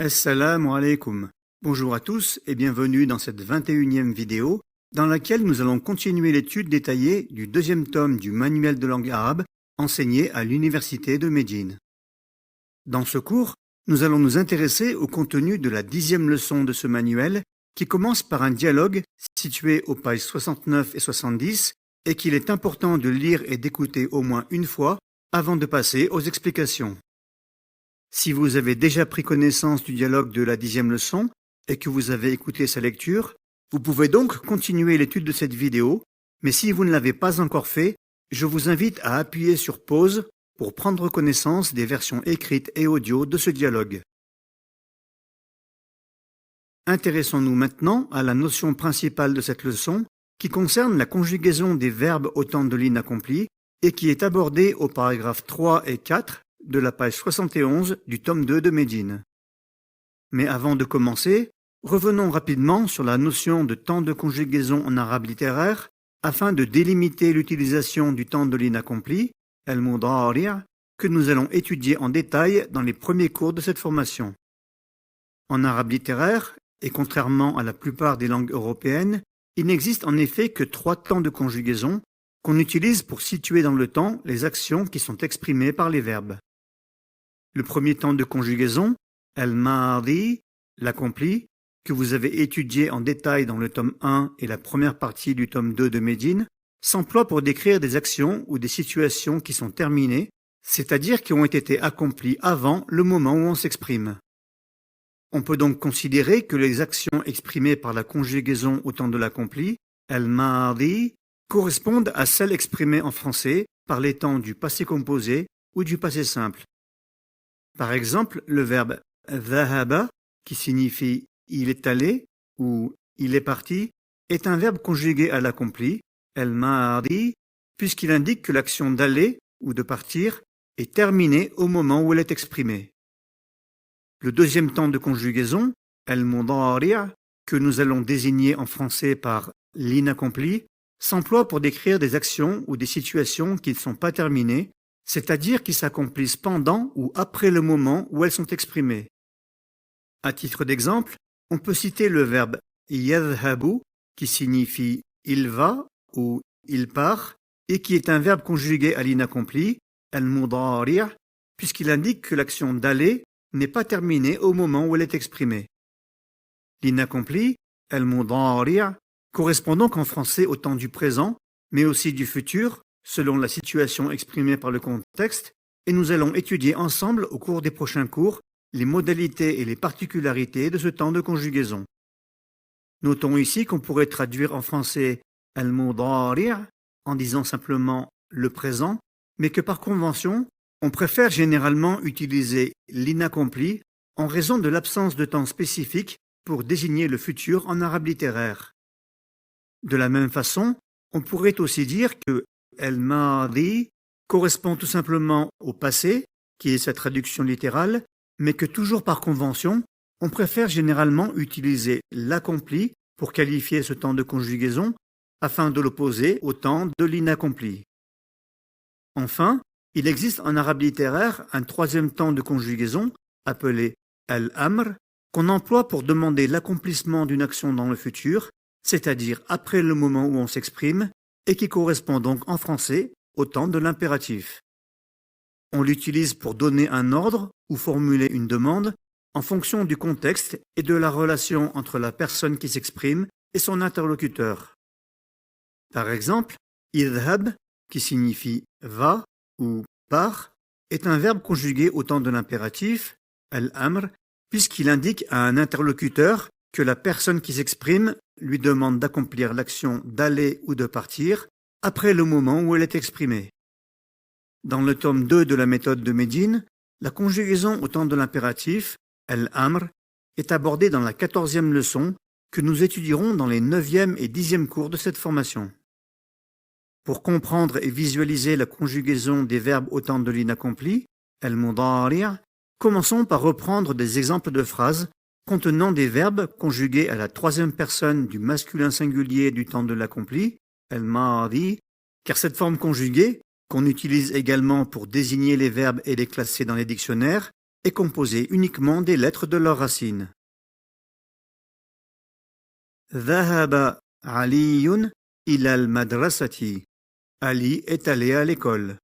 Assalamu alaikum. Bonjour à tous et bienvenue dans cette 21e vidéo dans laquelle nous allons continuer l'étude détaillée du deuxième tome du manuel de langue arabe enseigné à l'université de Médine. Dans ce cours, nous allons nous intéresser au contenu de la 10e leçon de ce manuel qui commence par un dialogue situé aux pages 69 et 70 et qu'il est important de lire et d'écouter au moins une fois avant de passer aux explications. Si vous avez déjà pris connaissance du dialogue de la 10e leçon et que vous avez écouté sa lecture, vous pouvez donc continuer l'étude de cette vidéo, mais si vous ne l'avez pas encore fait, je vous invite à appuyer sur pause pour prendre connaissance des versions écrites et audio de ce dialogue. Intéressons-nous maintenant à la notion principale de cette leçon qui concerne la conjugaison des verbes au temps de l'inaccompli et qui est abordée aux paragraphes 3 et 4 de la page 71 du tome 2 de Médine. Mais avant de commencer, revenons rapidement sur la notion de temps de conjugaison en arabe littéraire afin de délimiter l'utilisation du temps de l'inaccompli, al-mudari', que nous allons étudier en détail dans les premiers cours de cette formation. En arabe littéraire, et contrairement à la plupart des langues européennes, il n'existe en effet que 3 temps de conjugaison qu'on utilise pour situer dans le temps les actions qui sont exprimées par les verbes. Le premier temps de conjugaison, al-madi, l'accompli, que vous avez étudié en détail dans le tome 1 et la première partie du tome 2 de Médine, s'emploie pour décrire des actions ou des situations qui sont terminées, c'est-à-dire qui ont été accomplies avant le moment où on s'exprime. On peut donc considérer que les actions exprimées par la conjugaison au temps de l'accompli, al-madi, correspondent à celles exprimées en français par les temps du passé composé ou du passé simple. Par exemple, le verbe « dhahaba » qui signifie « il est allé » ou « il est parti » est un verbe conjugué à l'accompli, al-madi, puisqu'il indique que l'action d'aller ou de partir est terminée au moment où elle est exprimée. Le deuxième temps de conjugaison, al-mudari', que nous allons désigner en français par « l'inaccompli », s'emploie pour décrire des actions ou des situations qui ne sont pas terminées, c'est-à-dire qui s'accomplissent pendant ou après le moment où elles sont exprimées. À titre d'exemple, on peut citer le verbe yadhhabu qui signifie il va ou il part et qui est un verbe conjugué à l'inaccompli, al-mudari', puisqu'il indique que l'action d'aller n'est pas terminée au moment où elle est exprimée. L'inaccompli, al-mudari', correspond donc en français au temps du présent, mais aussi du futur, selon la situation exprimée par le contexte, et nous allons étudier ensemble au cours des prochains cours les modalités et les particularités de ce temps de conjugaison. Notons ici qu'on pourrait traduire en français al-mudari' en disant simplement le présent, mais que par convention, on préfère généralement utiliser l'inaccompli en raison de l'absence de temps spécifique pour désigner le futur en arabe littéraire. De la même façon, on pourrait aussi dire que al-madi correspond tout simplement au passé, qui est sa traduction littérale, mais que toujours par convention, on préfère généralement utiliser l'accompli pour qualifier ce temps de conjugaison afin de l'opposer au temps de l'inaccompli. Enfin, il existe en arabe littéraire un troisième temps de conjugaison, appelé al-amr, qu'on emploie pour demander l'accomplissement d'une action dans le futur, c'est-à-dire après le moment où on s'exprime, et qui correspond donc en français au temps de l'impératif. On l'utilise pour donner un ordre ou formuler une demande en fonction du contexte et de la relation entre la personne qui s'exprime et son interlocuteur. Par exemple, idhab, qui signifie va ou part, est un verbe conjugué au temps de l'impératif, al-amr, puisqu'il indique à un interlocuteur que la personne qui s'exprime lui demande d'accomplir l'action d'aller ou de partir après le moment où elle est exprimée. Dans le tome 2 de la méthode de Médine, la conjugaison au temps de l'impératif, al-amr, est abordée dans la 14e leçon que nous étudierons dans les 9e et 10e cours de cette formation. Pour comprendre et visualiser la conjugaison des verbes au temps de l'inaccompli, al-mudari', commençons par reprendre des exemples de phrases contenant des verbes conjugués à la troisième personne du masculin singulier du temps de l'accompli, al-madi, car cette forme conjuguée, qu'on utilise également pour désigner les verbes et les classer dans les dictionnaires, est composé uniquement des lettres de leur racine. ذهب علي إلى المدرسة. Ali est allé à l'école.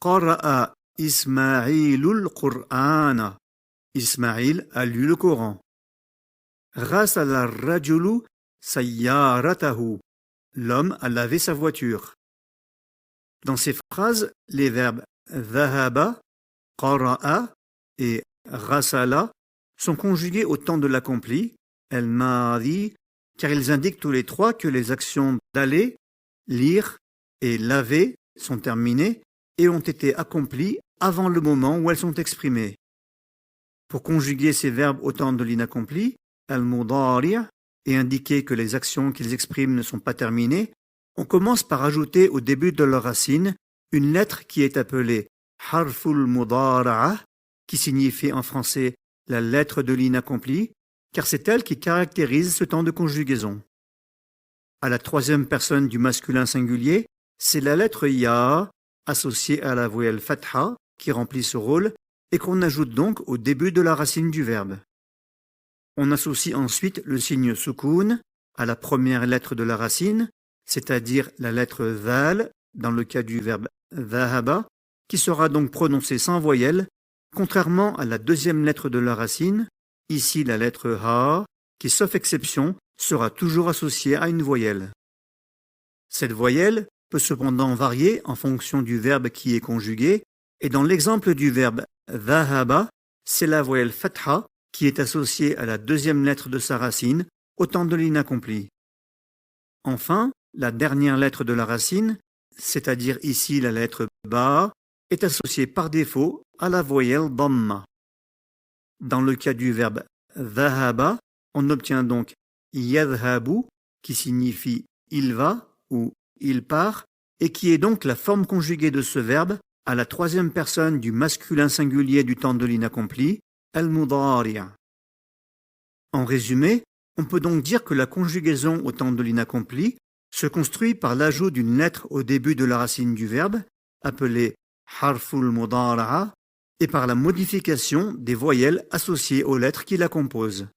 قرأ إسماعيل القرآن. Ismaïl a lu le Coran. غسل الرجل سيارته. L'homme a lavé sa voiture. Dans ces phrases, les verbes ذهب, قرأ et غسل sont conjugués au temps de l'accompli, el-madi, car ils indiquent tous les trois que les actions d'aller, lire et laver sont terminées et ont été accomplies avant le moment où elles sont exprimées. Pour conjuguer ces verbes au temps de l'inaccompli, al-mudari', et indiquer que les actions qu'ils expriment ne sont pas terminées, on commence par ajouter au début de leur racine une lettre qui est appelée harful mudara'a, qui signifie en français la lettre de l'inaccompli, car c'est elle qui caractérise ce temps de conjugaison. À la troisième personne du masculin singulier, c'est la lettre ya, associée à la voyelle fatha, qui remplit ce rôle et qu'on ajoute donc au début de la racine du verbe. On associe ensuite le signe soukoun à la première lettre de la racine, c'est-à-dire la lettre dhal dans le cas du verbe dhahaba, qui sera donc prononcée sans voyelle, contrairement à la deuxième lettre de la racine, ici la lettre ha, qui sauf exception sera toujours associée à une voyelle. Cette voyelle peut cependant varier en fonction du verbe qui est conjugué, et dans l'exemple du verbe dhahaba, c'est la voyelle fatha qui est associée à la deuxième lettre de sa racine au temps de l'inaccompli. Enfin, la dernière lettre de la racine, c'est-à-dire ici la lettre ba, est associée par défaut à la voyelle dhamma. Dans le cas du verbe dhahaba, on obtient donc yadhabu, qui signifie il va ou il part, et qui est donc la forme conjuguée de ce verbe à la troisième personne du masculin singulier du temps de l'inaccompli, al-mudari'. En résumé, on peut donc dire que la conjugaison au temps de l'inaccompli se construit par l'ajout d'une lettre au début de la racine du verbe, appelée harful mudara'a, et par la modification des voyelles associées aux lettres qui la composent.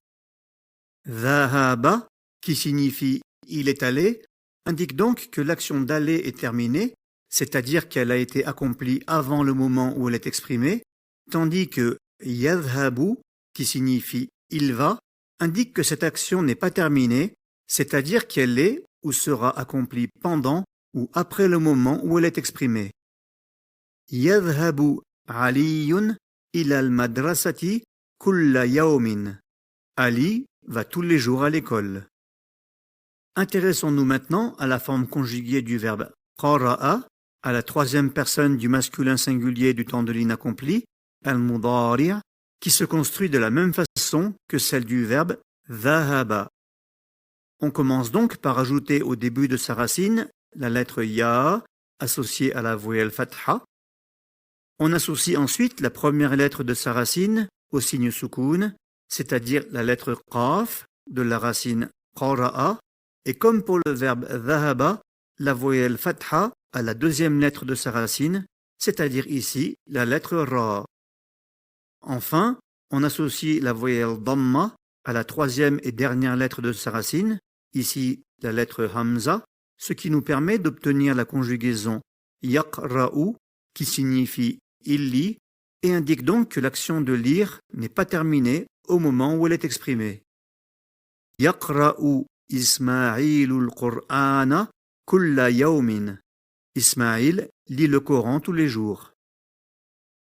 Dhahaba, qui signifie il est allé, indique donc que l'action d'aller est terminée, c'est-à-dire qu'elle a été accomplie avant le moment où elle est exprimée, tandis que yadhabu, qui signifie il va, indique que cette action n'est pas terminée, c'est-à-dire qu'elle est ou sera accomplie pendant ou après le moment où elle est exprimée. Yadhabu aliyun ila al-madrasati kulla yawmin. Ali va tous les jours à l'école. Intéressons-nous maintenant à la forme conjuguée du verbe qara'a, à la troisième personne du masculin singulier du temps de l'inaccompli, al-mudari', qui se construit de la même façon que celle du verbe dhahaba. On commence donc par ajouter au début de sa racine la lettre ya, associée à la voyelle fatha. On associe ensuite la première lettre de sa racine au signe soukoun, c'est-à-dire la lettre qaf de la racine qara'a, et comme pour le verbe dhahaba, la voyelle fatha à la deuxième lettre de sa racine, c'est-à-dire ici la lettre ra. Enfin, on associe la voyelle dhamma à la troisième et dernière lettre de sa racine, ici la lettre hamza, ce qui nous permet d'obtenir la conjugaison yaqra'u, qui signifie il lit, et indique donc que l'action de lire n'est pas terminée au moment où elle est exprimée. Yaqra'u Ismaïlul Qur'ana kulla yawmin. Ismaïl lit le Coran tous les jours.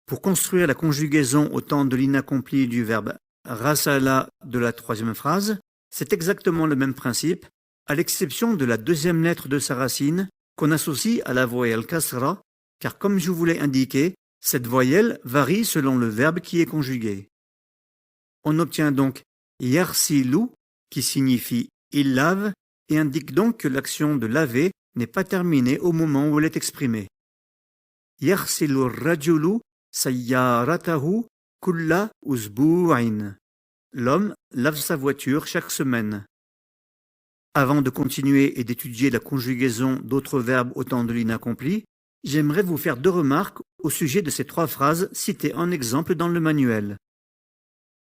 Pour construire la conjugaison au temps de l'inaccompli du verbe rasala de la troisième phrase, c'est exactement le même principe, à l'exception de la deuxième lettre de sa racine qu'on associe à la voyelle kasra, car comme je vous l'ai indiqué, cette voyelle varie selon le verbe qui est conjugué. On obtient donc yarsilu, qui signifie il lave, et indique donc que l'action de laver n'est pas terminée au moment où elle est exprimée. Yarsilu rajulu sayyaratahu kulla usbu'in. L'homme lave sa voiture chaque semaine. Avant de continuer et d'étudier la conjugaison d'autres verbes au temps de l'inaccompli, j'aimerais vous faire 2 remarques au sujet de ces 3 phrases citées en exemple dans le manuel.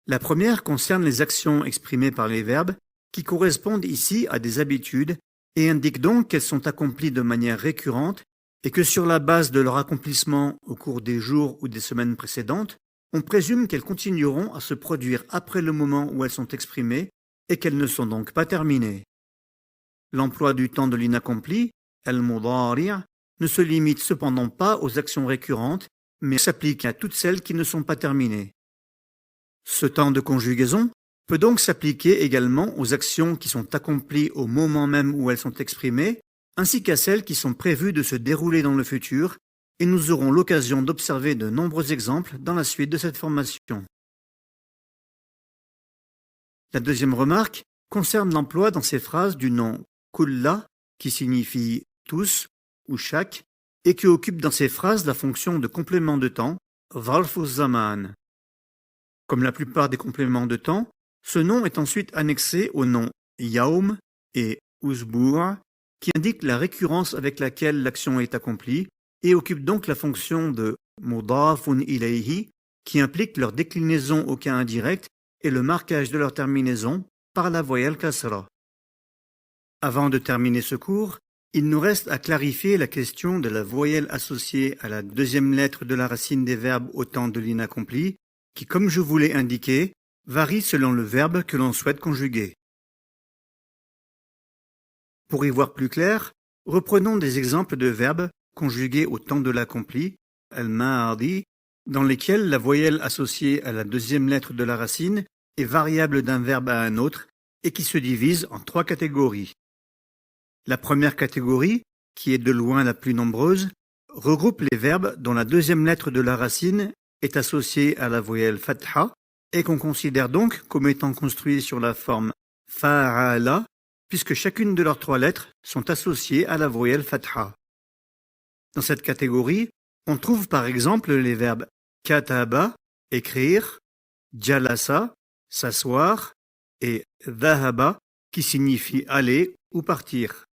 La première concerne les actions exprimées par les verbes qui correspondent ici à des habitudes et indiquent donc qu'elles sont accomplies de manière récurrente et que sur la base de leur accomplissement au cours des jours ou des semaines précédentes, on présume qu'elles continueront à se produire après le moment où elles sont exprimées et qu'elles ne sont donc pas terminées. L'emploi du temps de l'inaccompli, al-mudari', ne se limite cependant pas aux actions récurrentes, mais s'applique à toutes celles qui ne sont pas terminées. Ce temps de conjugaison peut donc s'appliquer également aux actions qui sont accomplies au moment même où elles sont exprimées, ainsi qu'à celles qui sont prévues de se dérouler dans le futur, et nous aurons l'occasion d'observer de nombreux exemples dans la suite de cette formation. La deuxième remarque concerne l'emploi dans ces phrases du nom kulla, qui signifie tous ou chaque, et qui occupe dans ces phrases la fonction de complément de temps, zarfu zaman. Comme la plupart des compléments de temps, ce nom est ensuite annexé au nom yaum et usbu' qui indiquent la récurrence avec laquelle l'action est accomplie et occupe donc la fonction de mudafun ilayhi qui implique leur déclinaison au cas indirect et le marquage de leur terminaison par la voyelle kasra. Avant de terminer ce cours, il nous reste à clarifier la question de la voyelle associée à la deuxième lettre de la racine des verbes au temps de l'inaccompli, qui, comme je vous l'ai indiqué, varie selon le verbe que l'on souhaite conjuguer. Pour y voir plus clair, reprenons des exemples de verbes conjugués au temps de l'accompli, al-ma'adi, dans lesquels la voyelle associée à la deuxième lettre de la racine est variable d'un verbe à un autre et qui se divise en 3 catégories. La première catégorie, qui est de loin la plus nombreuse, regroupe les verbes dont la deuxième lettre de la racine est associée à la voyelle fatha et qu'on considère donc comme étant construits sur la forme fa'ala, puisque chacune de leurs 3 lettres sont associées à la voyelle fatha. Dans cette catégorie, on trouve par exemple les verbes kataba, écrire, jalasa, s'asseoir, et dhahaba, qui signifie aller ou partir.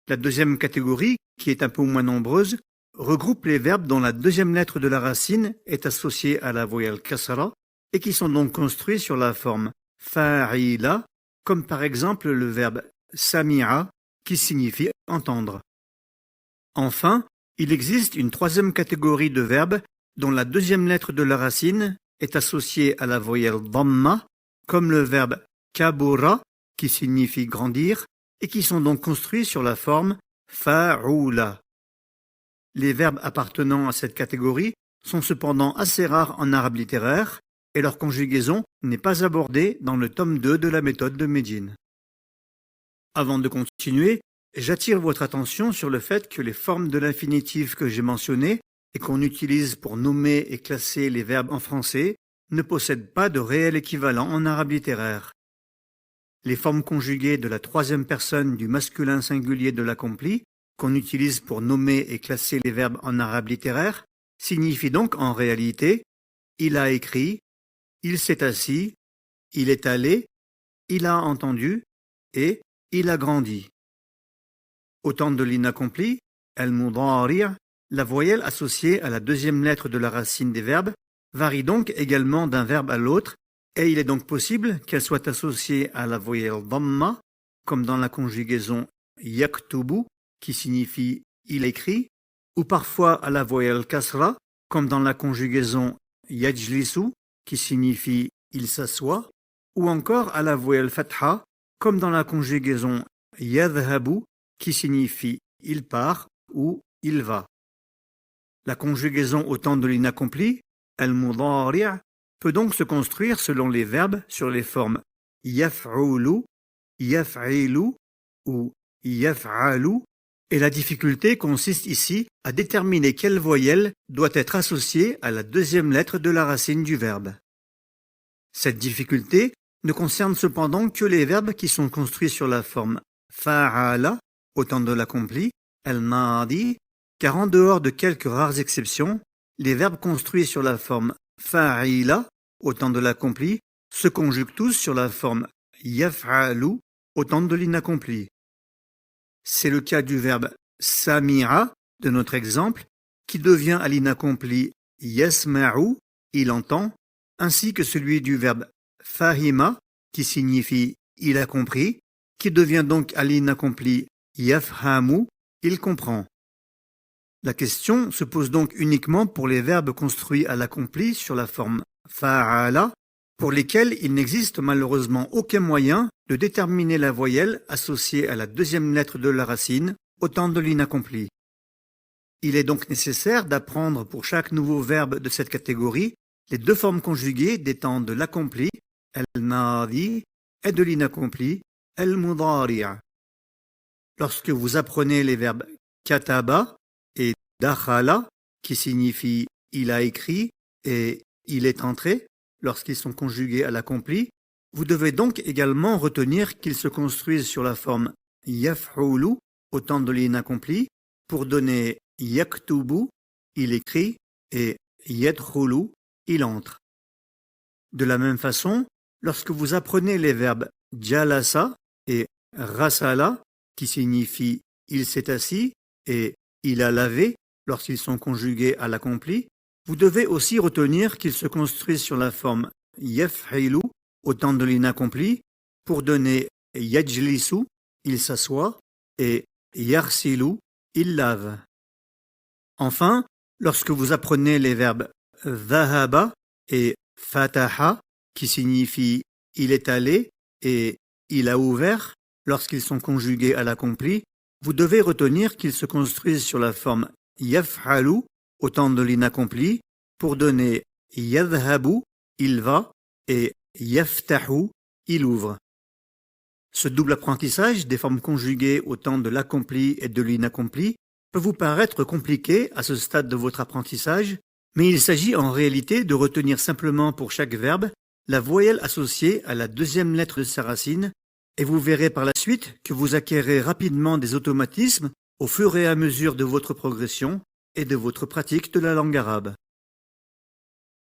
La deuxième catégorie, qui est un peu moins nombreuse, regroupe les verbes dont la deuxième lettre de la racine est associée à la voyelle kasra et qui sont donc construits sur la forme fa'ila, comme par exemple le verbe sami'a, qui signifie entendre. Enfin, il existe une troisième catégorie de verbes dont la deuxième lettre de la racine est associée à la voyelle dhamma, comme le verbe kabura, qui signifie grandir, et qui sont donc construits sur la forme fa'ula. Les verbes appartenant à cette catégorie sont cependant assez rares en arabe littéraire et leur conjugaison n'est pas abordée dans le tome 2 de la méthode de Médine. Avant de continuer, j'attire votre attention sur le fait que les formes de l'infinitif que j'ai mentionnées et qu'on utilise pour nommer et classer les verbes en français ne possèdent pas de réel équivalent en arabe littéraire. Les formes conjuguées de la troisième personne du masculin singulier de l'accompli, qu'on utilise pour nommer et classer les verbes en arabe littéraire, signifient donc en réalité « il a écrit »,« il s'est assis »,« il est allé »,« il a entendu » et « il a grandi ». Au temps de l'inaccompli, al-mudari', la voyelle associée à la deuxième lettre de la racine des verbes varie donc également d'un verbe à l'autre et il est donc possible qu'elle soit associée à la voyelle dhamma, comme dans la conjugaison yaktubu, qui signifie il écrit, ou parfois à la voyelle kasra, comme dans la conjugaison yajlisu, qui signifie il s'assoit, ou encore à la voyelle fatha, comme dans la conjugaison yadhabu, qui signifie il part ou il va. La conjugaison au temps de l'inaccompli, al-mudari', peut donc se construire selon les verbes sur les formes yaf'ulu, yaf'ilu ou yaf'alu, et la difficulté consiste ici à déterminer quelle voyelle doit être associée à la deuxième lettre de la racine du verbe. Cette difficulté ne concerne cependant que les verbes qui sont construits sur la forme fa'ala, au temps de l'accompli, al-madi, car en dehors de quelques rares exceptions, les verbes construits sur la forme fa'ila, au temps de l'accompli, se conjuguent tous sur la forme yaf'alu, au temps de l'inaccompli. C'est le cas du verbe sami'a, de notre exemple, qui devient à l'inaccompli yasma'u, il entend, ainsi que celui du verbe fahima, qui signifie il a compris, qui devient donc à l'inaccompli yafhamu, il comprend. La question se pose donc uniquement pour les verbes construits à l'accompli sur la forme fa'ala, pour lesquels il n'existe malheureusement aucun moyen de déterminer la voyelle associée à la deuxième lettre de la racine au temps de l'inaccompli. Il est donc nécessaire d'apprendre pour chaque nouveau verbe de cette catégorie les deux formes conjuguées des temps de l'accompli, al-madi, et de l'inaccompli, al-mudari'. Lorsque vous apprenez les verbes kataba et dakhala, qui signifient il a écrit et il est entré, lorsqu'ils sont conjugués à l'accompli, vous devez donc également retenir qu'ils se construisent sur la forme yaf'ulu au temps de l'inaccompli pour donner yaktubu, il écrit, et yadkhulu, il entre. De la même façon, lorsque vous apprenez les verbes jalasa et rasala, qui signifient il s'est assis et il a lavé, lorsqu'ils sont conjugués à l'accompli, vous devez aussi retenir qu'ils se construisent sur la forme yaf'ilu au temps de l'inaccompli pour donner yajlisu, il s'assoit, et yarsilu, il lave. Enfin, lorsque vous apprenez les verbes dhahaba et fataha, qui signifient il est allé et il a ouvert, lorsqu'ils sont conjugués à l'accompli, vous devez retenir qu'ils se construisent sur la forme yaf'alu au temps de l'inaccompli pour donner yadhabu, il va, et yaftahu, il ouvre. Ce double apprentissage des formes conjuguées au temps de l'accompli et de l'inaccompli peut vous paraître compliqué à ce stade de votre apprentissage, mais il s'agit en réalité de retenir simplement pour chaque verbe la voyelle associée à la deuxième lettre de sa racine, et vous verrez par la suite que vous acquérez rapidement des automatismes au fur et à mesure de votre progression et de votre pratique de la langue arabe.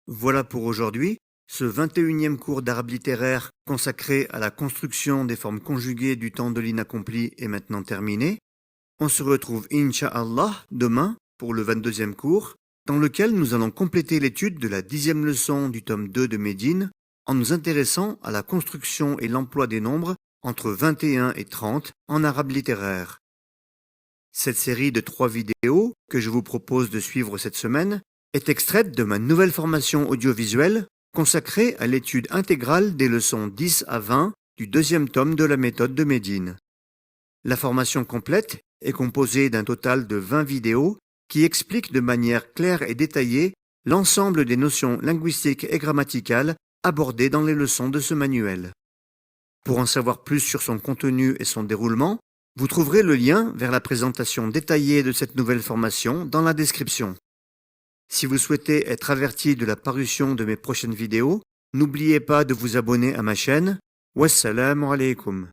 Voilà pour aujourd'hui. Ce 21e cours d'arabe littéraire consacré à la construction des formes conjuguées du temps de l'inaccompli est maintenant terminé. On se retrouve incha'Allah demain pour le 22e cours, dans lequel nous allons compléter l'étude de la 10e leçon du tome 2 de Médine en nous intéressant à la construction et l'emploi des nombres entre 21 et 30 en arabe littéraire. Cette série de 3 vidéos que je vous propose de suivre cette semaine est extraite de ma nouvelle formation audiovisuelle consacrée à l'étude intégrale des leçons 10 à 20 du 2e tome de la méthode de Médine. La formation complète est composée d'un total de 20 vidéos qui expliquent de manière claire et détaillée l'ensemble des notions linguistiques et grammaticales abordées dans les leçons de ce manuel. Pour en savoir plus sur son contenu et son déroulement, vous trouverez le lien vers la présentation détaillée de cette nouvelle formation dans la description. Si vous souhaitez être averti de la parution de mes prochaines vidéos, n'oubliez pas de vous abonner à ma chaine. Wassalamu alaikum.